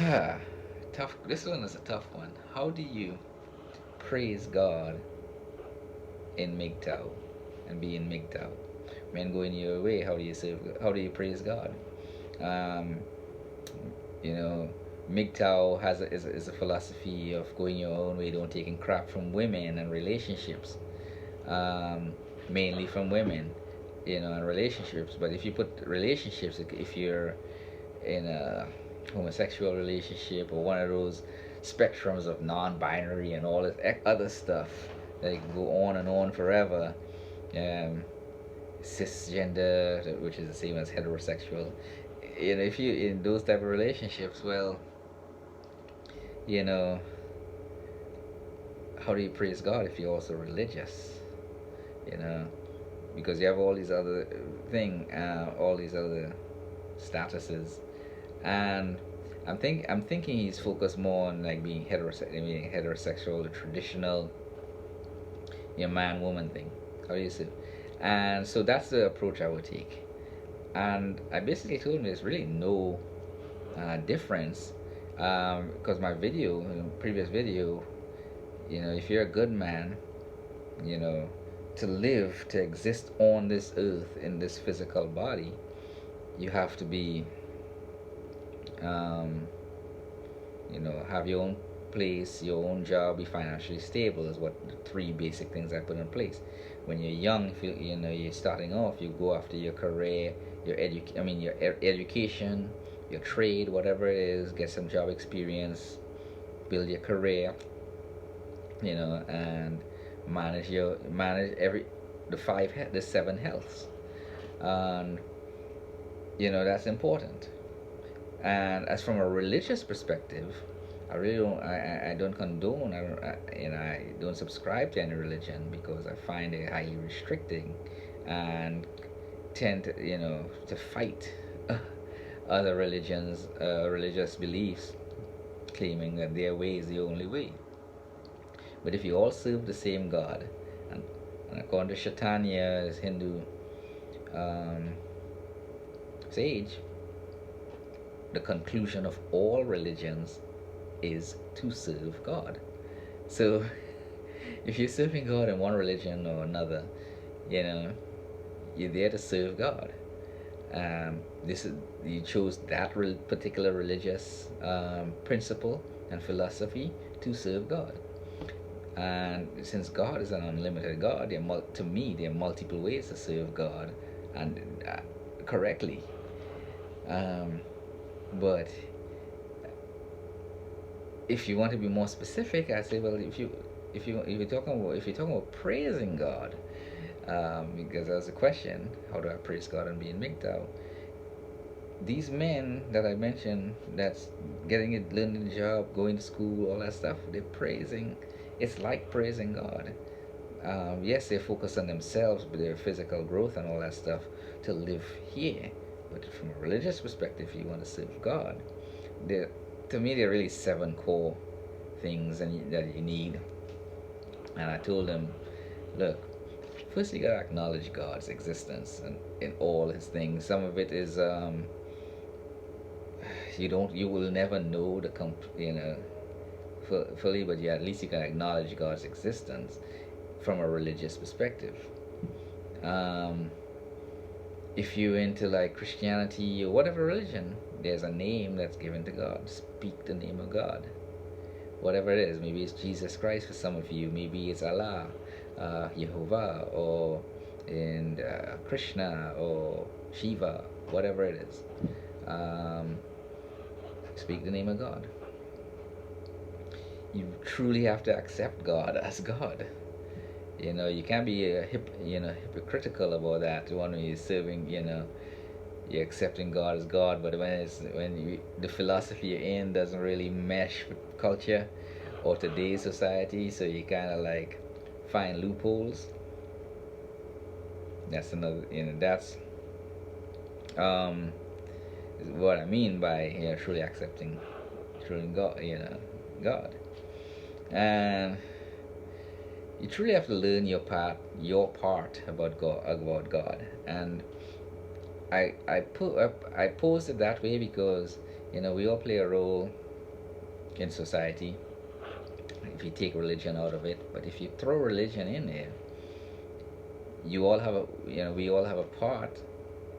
Ah, tough. This one is a tough one. How do you praise God in MGTOW and be in MGTOW? Men going your way. How do you serve? How do you praise God? Um, you know, MGTOW is a philosophy of going your own way, don't taking crap from women and relationships, um, mainly from women, and relationships. But if you put relationships, if you're in a homosexual relationship or one of those spectrums of non-binary and all this other stuff that can go on and on forever, um, cisgender, which is the same as heterosexual. If you in those type of relationships, well, you know, how do you praise God if you're also religious? You know, because you have all these other all these other statuses, and I'm thinking he's focused more on like being heterosexual, the traditional, man woman thing. How do you say? And so that's the approach I would take. And I basically told him there's really no difference, because my previous video, if you're a good man, you know, to live, to exist on this earth in this physical body, you have to be, um, have your own place, your own job, be financially stable is what the three basic things I put in place. When you're young, if you're starting off, you go after your career, your education, your trade, whatever it is, get some job experience, build your career, and manage the seven healths, and that's important. And as from a religious perspective, I really don't. I don't condone. I don't subscribe to any religion because I find it highly restricting, and tend to fight other religions, religious beliefs, claiming that their way is the only way. But if you all serve the same God, and, and according to Chaitanya, his Hindu um, sage, the conclusion of all religions is to serve God. So if you're serving God in one religion or another, you know, you're there to serve God. This is You chose that particular religious principle and philosophy to serve God. And since God is an unlimited God, to me, there are multiple ways to serve God and correctly. Um, but if you want to be more specific, I say, well, if you're talking about praising God, because that's a question, how do I praise God and be in MGTOW? These men that I mentioned, that's getting it, learning the job, going to school, all that stuff, they're praising. It's like praising God. Yes, they focus on themselves, but their physical growth and all that stuff to live here. But from a religious perspective, you want to serve God. There, to me, there are really seven core things that you need. And I told them, look, first you gotta acknowledge God's existence and in all His things. Some of it is you will never know fully, but at least you can acknowledge God's existence from a religious perspective. Um, if you're into like Christianity or whatever religion, there's a name that's given to God. Speak the name of God. Whatever it is, maybe it's Jesus Christ for some of you, maybe it's Allah, Jehovah, or Krishna, or Shiva, whatever it is. Speak the name of God. You truly have to accept God as God. You can't be hypocritical about that. One who is serving, you're accepting God as God, but the philosophy you're in doesn't really mesh with culture or today's society, so you kind of like find loopholes. That's another, that's um, what I mean by truly accepting, truly God, and you truly have to learn your part about God. And I posed it that way because we all play a role in society if you take religion out of it. But if you throw religion in there, you all have a we all have a part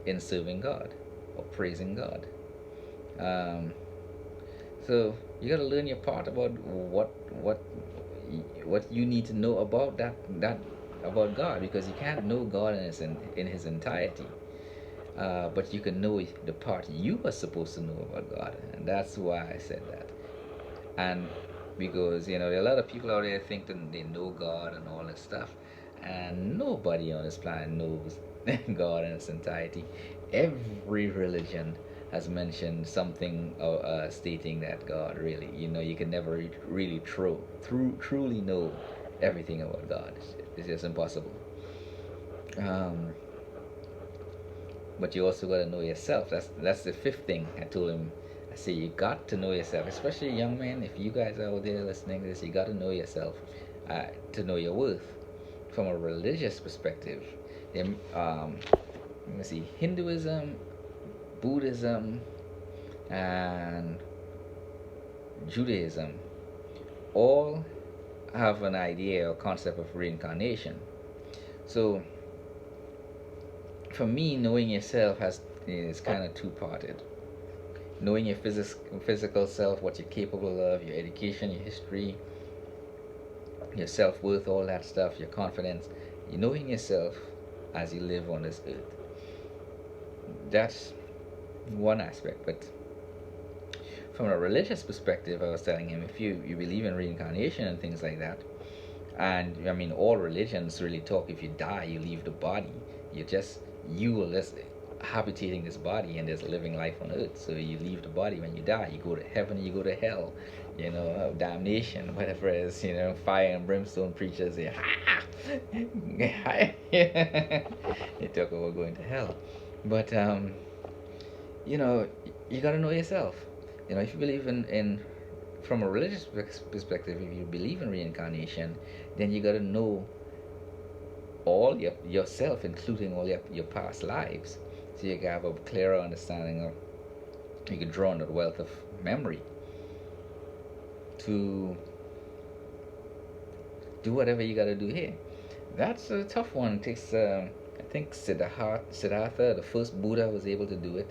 in serving God or praising God. Um, so you got to learn your part about what you need to know about that about God, because you can't know God in his entirety. But you can know the part you are supposed to know about God, and that's why I said that. And because there are a lot of people out there thinking they know God and all this stuff, and nobody on this planet knows God in its entirety. Every religion has mentioned something stating that God really, you can never really truly know everything about God. It's just impossible. Um, but you also got to know yourself. That's the fifth thing I told him. I say you got to know yourself, especially young men. If you guys are out there listening to this, you got to know yourself to know your worth. From a religious perspective, let me see, Hinduism, Buddhism, and Judaism all have an idea or concept of reincarnation. So for me, knowing yourself is kind of two-parted. Knowing your physical self, what you're capable of, your education, your history, your self-worth, all that stuff, your confidence. You're knowing yourself as you live on this earth. That's one aspect. But from a religious perspective, I was telling him, if you believe in reincarnation and things like that, and I mean all religions really talk, if you die, you leave the body. You will just habitating this body and there's a living life on earth. So you leave the body when you die. You go to heaven, you go to hell, damnation, whatever it is, fire and brimstone preachers say, they talk about going to hell. But you got to know yourself. If you believe in from a religious perspective, if you believe in reincarnation, then you got to know all yourself, including all your past lives, so you can have a clearer understanding of, you can draw on the wealth of memory to do whatever you got to do here. That's a tough one. It takes I think Siddhartha, the first Buddha, was able to do it.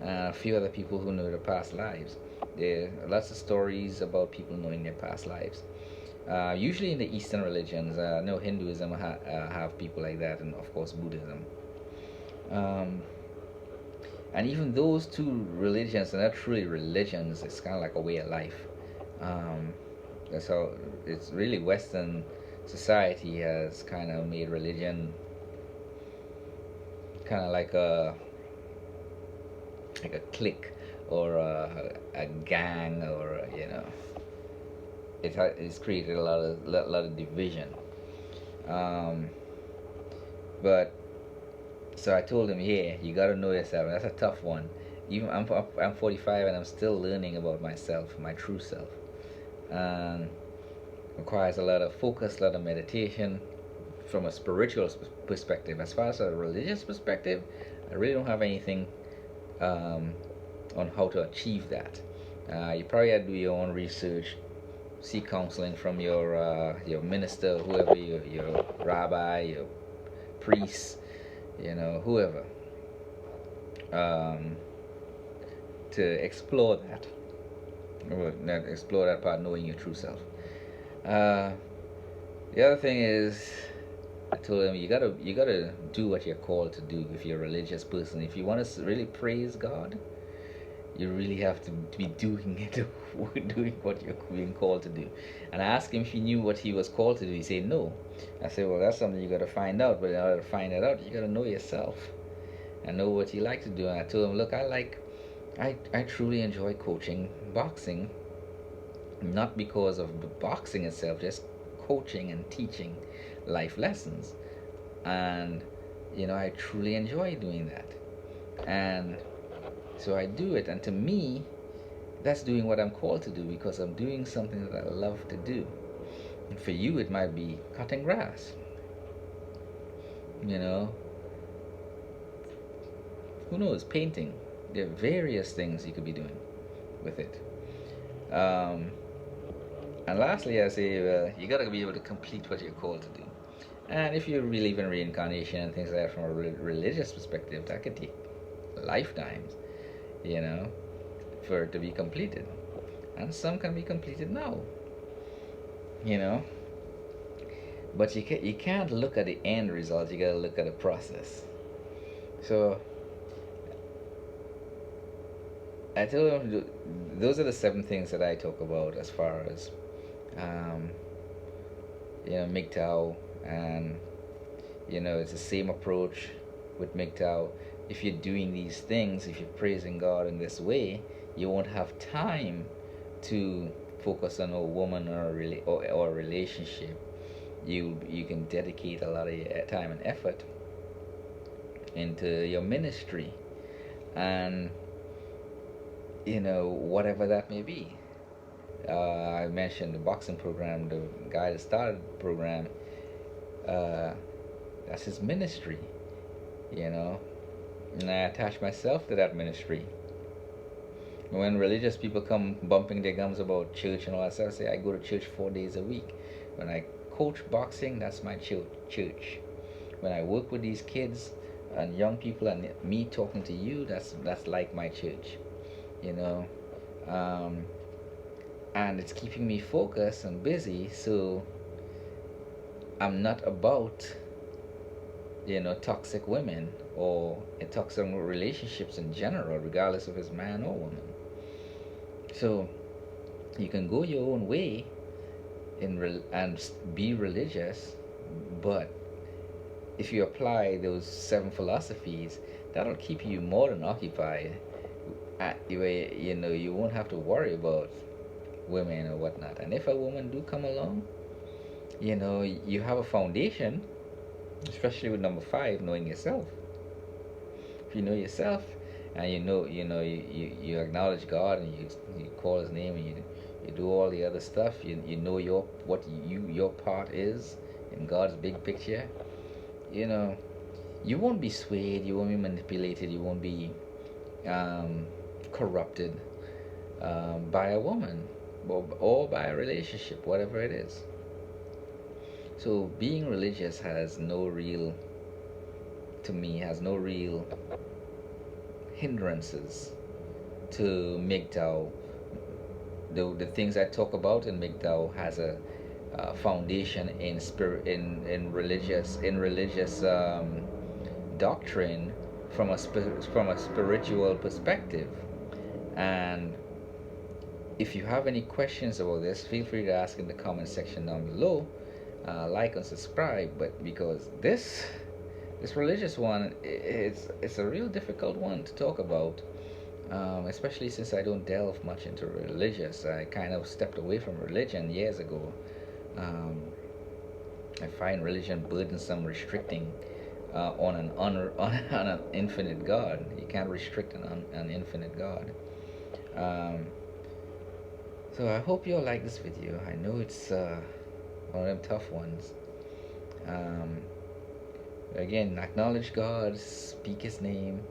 A few other people who know their past lives. There are lots of stories about people knowing their past lives. Usually in the Eastern religions, no, Hinduism have people like that, and of course Buddhism. And even those two religions are not truly religions. It's kind of like a way of life. That's how it's really Western society has kind of made religion kind of like a clique or a gang, or it's created a lot of division. But so I told him, yeah, you got to know yourself. That's a tough one. Even I'm 45 and I'm still learning about myself, my true self. Requires a lot of focus, a lot of meditation from a spiritual perspective. As far as a religious perspective, I really don't have anything on how to achieve that. You probably have to do your own research, seek counseling from your minister, whoever, your rabbi, your priest, whoever, to explore that. Explore that part, knowing your true self. The other thing is, I told him, you gotta do what you're called to do. If you're a religious person, if you want to really praise God, you really have to be doing it, doing what you're being called to do. And I asked him if he knew what he was called to do. He said no. I said, well, that's something you got to find out. But in order to find it out, you got to know yourself and know what you like to do. And I told him, look, I truly enjoy coaching boxing, not because of the boxing itself, just coaching and teaching life lessons. And I truly enjoy doing that. And so I do it, and to me, that's doing what I'm called to do, because I'm doing something that I love to do. And for you, it might be cutting grass. Who knows, painting. There are various things you could be doing with it. And lastly, I say, you gotta be able to complete what you're called to do. And if you believe in reincarnation and things like that from a religious perspective, that could take lifetimes, you know, for it to be completed. And some can be completed now, you know. But you can't look at the end result. You gotta look at the process. So I tell them those are the 7 things that I talk about as far as um, MGTOW, and it's the same approach with MGTOW. If you're doing these things, if you're praising God in this way, you won't have time to focus on a woman or a relationship. You can dedicate a lot of your time and effort into your ministry, and whatever that may be. I mentioned the boxing program, the guy that started the program. That's his ministry, and I attach myself to that ministry. When religious people come bumping their gums about church and all that stuff, I say I go to church 4 days a week. When I coach boxing, that's my church. When I work with these kids and young people and me talking to you, that's like my church, and it's keeping me focused and busy, so I'm not about toxic women or toxic relationships in general, regardless if it's man or woman. So you can go your own way and be religious, but if you apply those 7 philosophies, that'll keep you more than occupied. You won't have to worry about women or whatnot. And if a woman do come along, you have a foundation, especially with number 5, knowing yourself. If you know yourself and you acknowledge God and you call His name and you do all the other stuff, you know your part is in God's big picture. You won't be swayed, you won't be manipulated, you won't be corrupted by a woman or by a relationship, whatever it is. So being religious has no real hindrances to MGTOW. The things I talk about in MGTOW has a foundation in spirit, in religious doctrine from a spiritual perspective. And if you have any questions about this, feel free to ask in the comment section down below. Like and subscribe, but because this religious one, it's a real difficult one to talk about, especially since I don't delve much into religious. I kind of stepped away from religion years ago. I find religion burdensome, restricting on an infinite God. You can't restrict an infinite God. So I hope you all like this video. I know it's one of them tough ones. Again, acknowledge God, speak His name,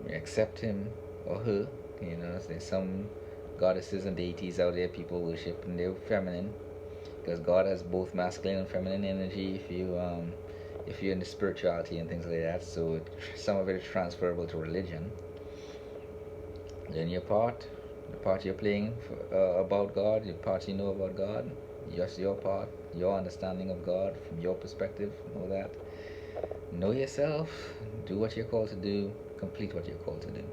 accept Him or her. There's some goddesses and deities out there people worship, and they're feminine, because God has both masculine and feminine energy. If you're into spirituality and things like that, so some of it is transferable to religion. Learn your part, the part you're playing about God, the part you know about God. Just your part, your understanding of God from your perspective. Know that. Know yourself. Do what you're called to do. Complete what you're called to do.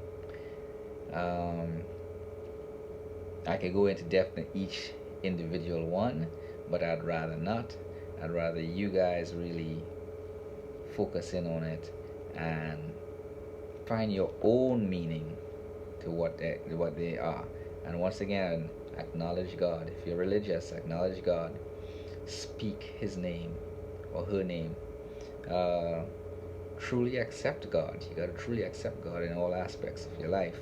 I could go into depth in each individual one, but I'd rather not. I'd rather you guys really focus in on it and find your own meaning to what they are. And once again, acknowledge God. If you're religious, acknowledge God. Speak His name or her name. Truly accept God. You gotta truly accept God in all aspects of your life.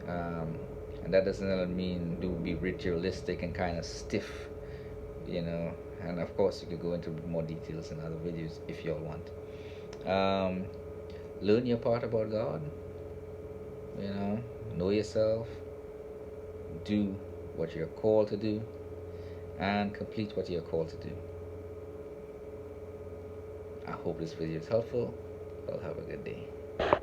And that doesn't mean be ritualistic and kind of stiff, And of course, you could go into more details in other videos if you all want. Learn your part about God. Know yourself. Do what you're called to do. and complete what you're called to do. I hope this video is helpful. Well, have a good day.